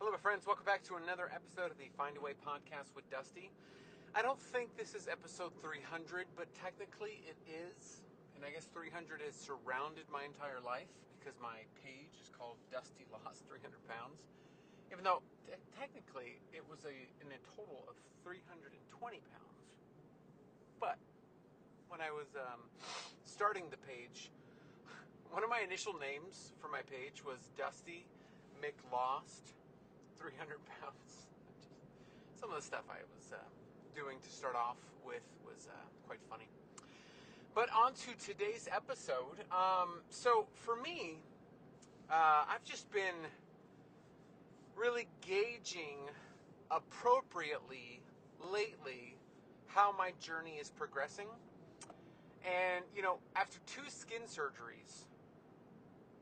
Hello, my friends. Welcome back to another episode of the Find a Way podcast with Dusty. I don't think this is episode 300, but technically it is. And I guess 300 has surrounded my entire life because my page is called Dusty Lost 300 Pounds. Even though technically it was in a total of 320 pounds. But when I was starting the page, one of my initial names for my page was Dusty McLost 300 pounds. Some of the stuff I was doing to start off with was quite funny. But on to today's episode. So for me, I've just been really gauging appropriately lately how my journey is progressing. And, after 2 skin surgeries,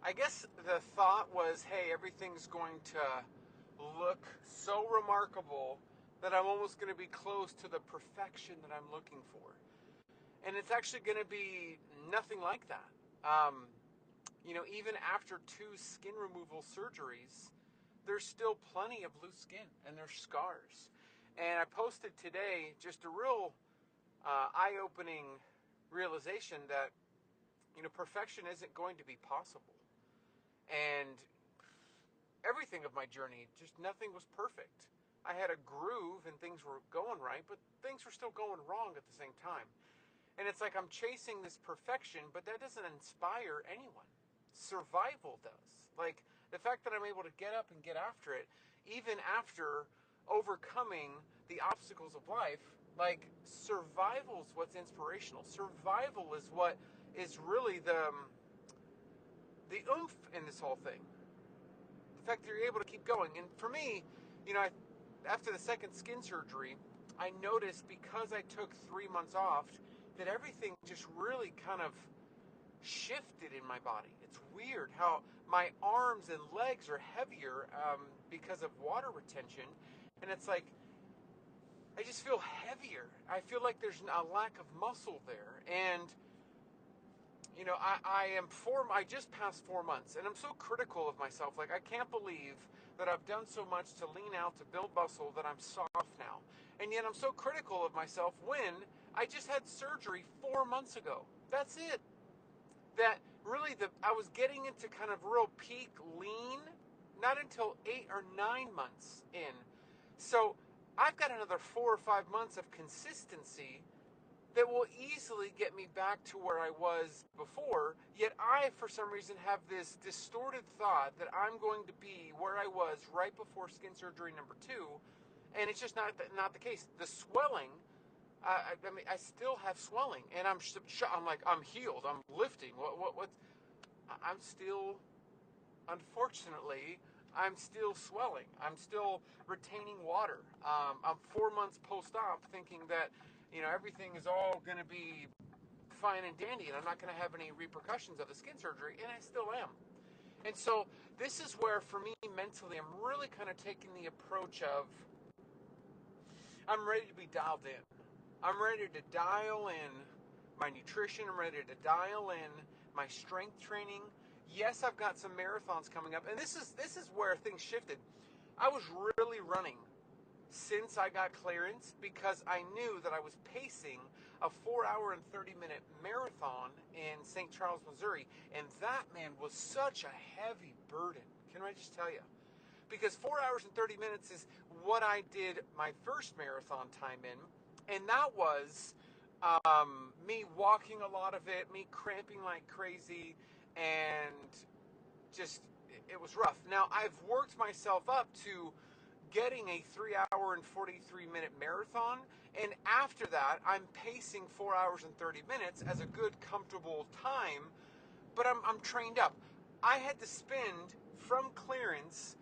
I guess the thought was, hey, everything's going to look so remarkable that I'm almost going to be close to the perfection that I'm looking for. And it's actually going to be nothing like that. Even after 2 skin removal surgeries, there's still plenty of loose skin and there's scars. And I posted today just a real eye-opening realization that, perfection isn't going to be possible. And everything of my journey, just nothing was perfect. I had a groove and things were going right, but things were still going wrong at the same time. And it's like I'm chasing this perfection, but that doesn't inspire anyone. Survival does. Like the fact that I'm able to get up and get after it, even after overcoming the obstacles of life, like survival is what's inspirational. Survival is what is really the oomph in this whole thing. The fact that you're able to keep going. And for me, after the second skin surgery, I noticed because I took 3 months off that everything just really kind of shifted in my body. It's weird how my arms and legs are heavier because of water retention. And it's like, I just feel heavier. I feel like there's a lack of muscle there. And I just passed 4 months and I'm so critical of myself. Like, I can't believe that I've done so much to lean out, to build muscle, that I'm soft now. And yet I'm so critical of myself when I just had surgery 4 months ago. That's it. That really, I was getting into kind of real peak lean, not until 8 or 9 months in. So I've got another 4 or 5 months of consistency that will easily get me back to where I was before, yet I, for some reason, have this distorted thought that I'm going to be where I was right before skin surgery number 2, and it's just not the case. The swelling, I still have swelling, and I'm like, I'm healed, I'm lifting, I'm still, unfortunately, I'm still swelling. I'm still retaining water. I'm 4 months post-op thinking that, everything is all going to be fine and dandy and I'm not going to have any repercussions of the skin surgery, and I still am. And so this is where, for me, mentally, I'm really kind of taking the approach of, I'm ready to be dialed in. I'm ready to dial in my nutrition. I'm ready to dial in my strength training. Yes, I've got some marathons coming up, and this is where things shifted. I was really running since I got clearance because I knew that I was pacing a 4-hour and 30-minute marathon in St. Charles, Missouri, and that, man, was such a heavy burden. Can I just tell you? Because 4 hours and 30 minutes is what I did my first marathon time in, and that was me walking a lot of it, me cramping like crazy, and just, it was rough. Now, I've worked myself up to getting a 3-hour and 43-minute marathon, and after that, I'm pacing 4 hours and 30 minutes as a good, comfortable time, but I'm trained up. I had to spend, from clearance,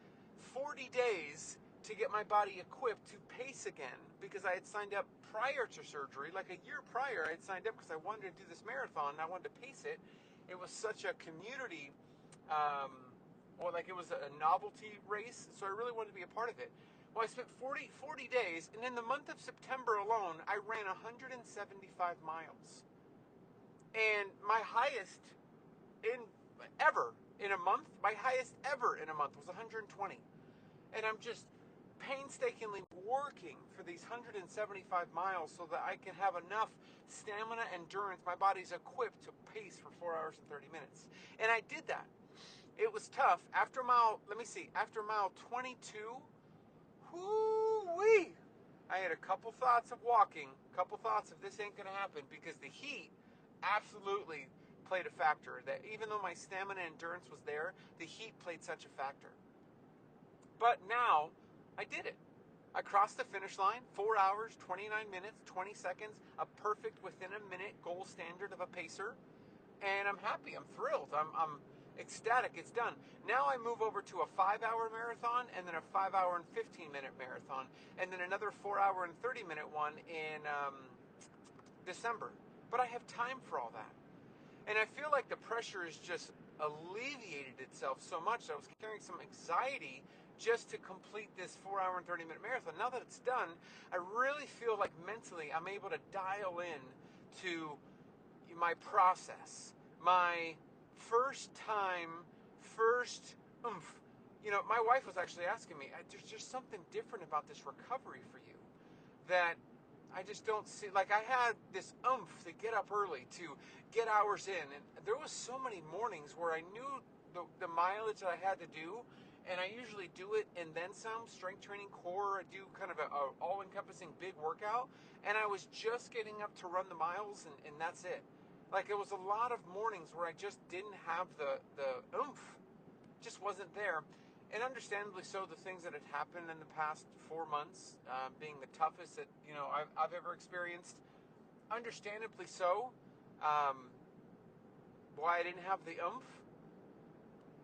40 days to get my body equipped to pace again, because I had signed up prior to surgery, like a year prior. I had signed up because I wanted to do this marathon and I wanted to pace it. It was such a community, it was a novelty race, so I really wanted to be a part of it. Well, I spent 40 days, and in the month of September alone, I ran 175 miles. And my highest ever in a month was 120. and I'm just painstakingly working for these 175 miles so that I can have enough stamina, endurance. My body's equipped to pace for 4 hours and 30 minutes. And I did that. It was tough. After mile 22, whoo-wee, I had a couple thoughts of walking, a couple thoughts of this ain't going to happen, because the heat absolutely played a factor. That even though my stamina and endurance was there, the heat played such a factor. But now I did it. I crossed the finish line, 4 hours, 29 minutes, 20 seconds, a perfect within a minute goal standard of a pacer. And I'm happy. I'm thrilled. I'm ecstatic. It's done. Now I move over to a 5-hour marathon, and then a 5-hour and 15-minute marathon, and then another 4-hour and 30-minute one in December. But I have time for all that. And I feel like the pressure has just alleviated itself so much. I was carrying some anxiety just to complete this 4-hour and 30-minute marathon. Now that it's done, I really feel like mentally I'm able to dial in to my process, my first oomph. My wife was actually asking me, there's just something different about this recovery for you that I just don't see. Like, I had this oomph to get up early, to get hours in, and there was so many mornings where I knew the mileage that I had to do, and I usually do it and then some, strength training, core. I do kind of a all-encompassing big workout, and I was just getting up to run the miles, and that's it. Like, it was a lot of mornings where I just didn't have the oomph, just wasn't there. And understandably so, the things that had happened in the past 4 months, being the toughest that I've ever experienced, understandably so, why I didn't have the oomph.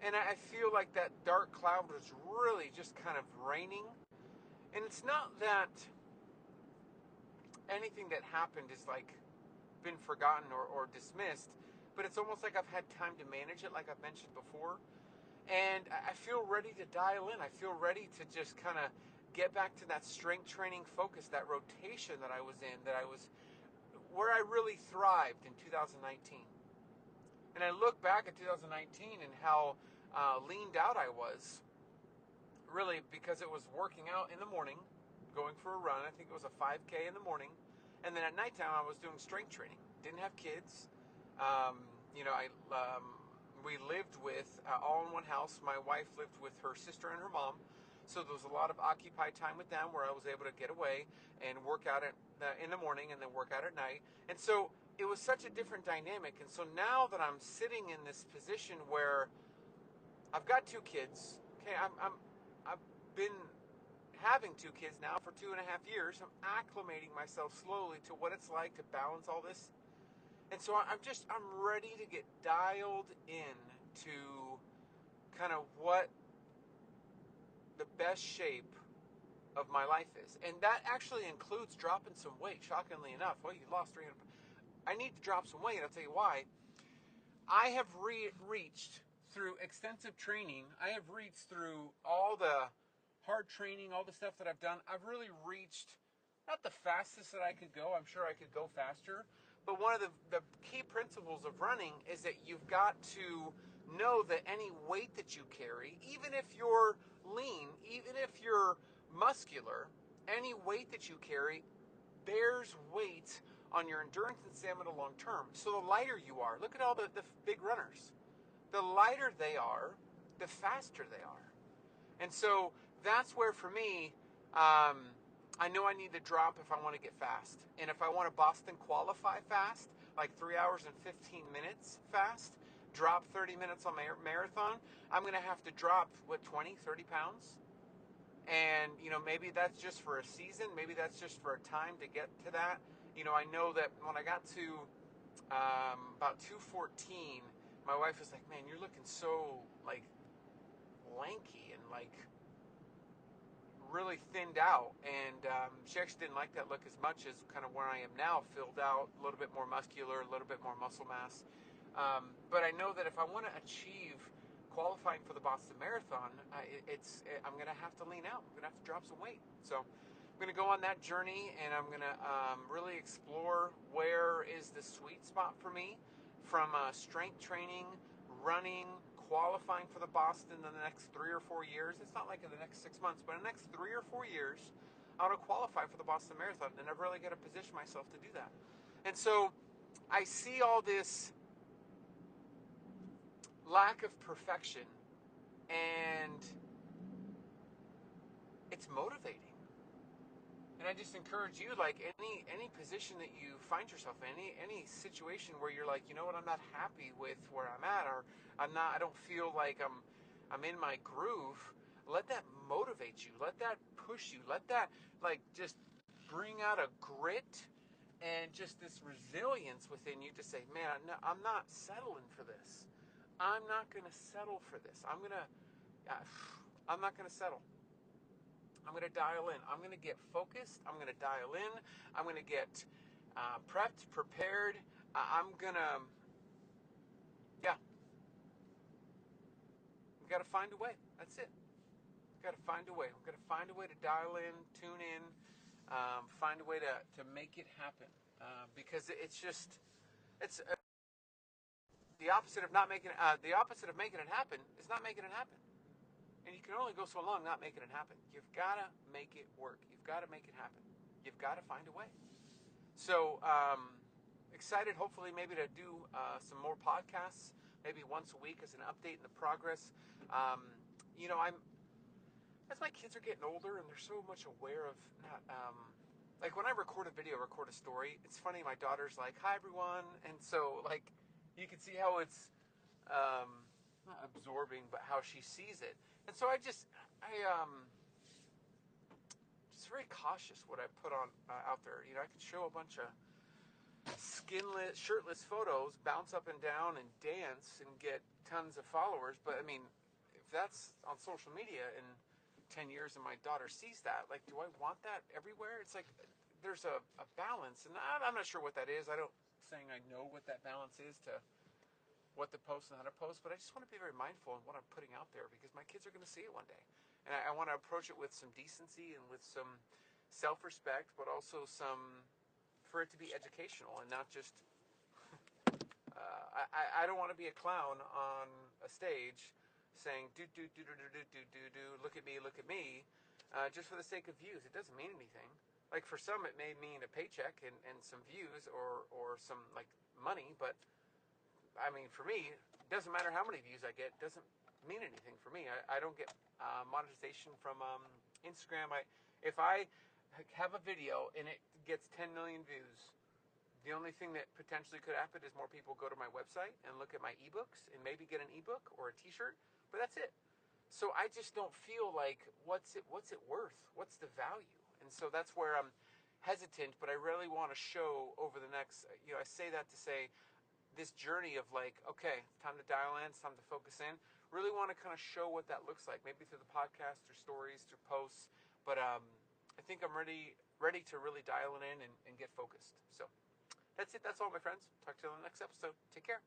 And I feel like that dark cloud was really just kind of raining. And it's not that anything that happened is like been forgotten or dismissed, but it's almost like I've had time to manage it, like I've mentioned before. And I feel ready to dial in. I feel ready to just kind of get back to that strength training focus, that rotation that I was in, where I really thrived in 2019. And I look back at 2019 and how leaned out I was, really because it was working out in the morning, going for a run. I think it was a 5K in the morning. And then at nighttime, I was doing strength training. Didn't have kids. We lived with, all in one house. My wife lived with her sister and her mom. So there was a lot of occupied time with them where I was able to get away and work out in the morning and then work out at night. And so it was such a different dynamic. And so now that I'm sitting in this position where I've got 2 kids, okay, I've been having 2 kids now for 2.5 years. I'm acclimating myself slowly to what it's like to balance all this. And so I'm ready to get dialed in to kind of what the best shape of my life is. And that actually includes dropping some weight, shockingly enough. Well, you lost 300. I need to drop some weight. I'll tell you why. I have reached through extensive training. I have reached through all the hard training, all the stuff that I've done. I've really reached not the fastest that I could go. I'm sure I could go faster. But one of the key principles of running is that you've got to know that any weight that you carry, even if you're lean, even if you're muscular, any weight that you carry bears weight on your endurance and stamina long term. So the lighter you are, look at all the big runners. The lighter they are, the faster they are. And so that's where, for me, I know I need to drop if I want to get fast. And if I want to Boston qualify fast, like 3 hours and 15 minutes fast, drop 30 minutes on my marathon, I'm going to have to drop, 20, 30 pounds? And, maybe that's just for a season. Maybe that's just for a time to get to that. I know that when I got to about 2:14, my wife was like, man, you're looking so, lanky and, really thinned out. And she actually didn't like that look as much as kind of where I am now, filled out, a little bit more muscular, a little bit more muscle mass. But I know that if I want to achieve qualifying for the Boston Marathon, I'm going to have to lean out. I'm going to have to drop some weight. So I'm going to go on that journey, and I'm going to really explore where is the sweet spot for me from strength training, running, qualifying for the Boston in the next 3 or 4 years. It's not like in the next 6 months, but in the next 3 or 4 years, I want to qualify for the Boston Marathon, and I've really got to position myself to do that. And so I see all this lack of perfection, and it's motivating. And I just encourage you, like any position that you find yourself in, any situation where you're like, you know what, I'm not happy with where I'm at, or I don't feel like I'm in my groove. Let that motivate you. Let that push you. Let that like just bring out a grit and just this resilience within you to say, man, no, I'm not settling for this. I'm not going to settle for this. I'm not going to settle. I'm going to dial in. I'm going to get focused. I'm going to dial in. I'm going to get prepped, prepared. I'm going to, yeah, we got to find a way. That's it. We got to find a way. We've got to find a way to dial in, tune in, find a way to make it happen. Because it's the opposite of not making, the opposite of making it happen is not making it happen. And you can only go so long not making it happen. You've got to make it work. You've got to make it happen. You've got to find a way. So excited, hopefully, maybe to do some more podcasts, maybe once a week as an update in the progress. I'm as my kids are getting older and they're so much aware of not like when I record a video, record a story. It's funny. My daughter's like, "Hi, everyone," and so like you can see how it's not absorbing, but how she sees it. And so I just very cautious what I put on out there. I can show a bunch of skinless, shirtless photos, bounce up and down and dance and get tons of followers. But I mean, if that's on social media in 10 years and my daughter sees that, like, do I want that everywhere? It's like there's a balance, and I'm not sure what that is. I don't saying I know what that balance is to what to post and how to post, but I just want to be very mindful in what I'm putting out there because my kids are going to see it one day. And I want to approach it with some decency and with some self-respect, but also for it to be educational and not just, I don't want to be a clown on a stage saying, look at me, just for the sake of views. It doesn't mean anything. Like for some, it may mean a paycheck and some views or some like money, but I mean, for me, it doesn't matter how many views I get. It doesn't mean anything for me. I don't get monetization from Instagram. If I have a video and it gets 10 million views, the only thing that potentially could happen is more people go to my website and look at my ebooks and maybe get an ebook or a t-shirt, but that's it. So I just don't feel like what's it worth? What's the value? And so that's where I'm hesitant, but I really want to show over the next, I say that to say, this journey of like, okay, time to dial in, it's time to focus in. Really want to kind of show what that looks like, maybe through the podcast, through stories, through posts. But I think I'm ready to really dial it in and get focused. So that's it. That's all, my friends. Talk to you on the next episode. Take care.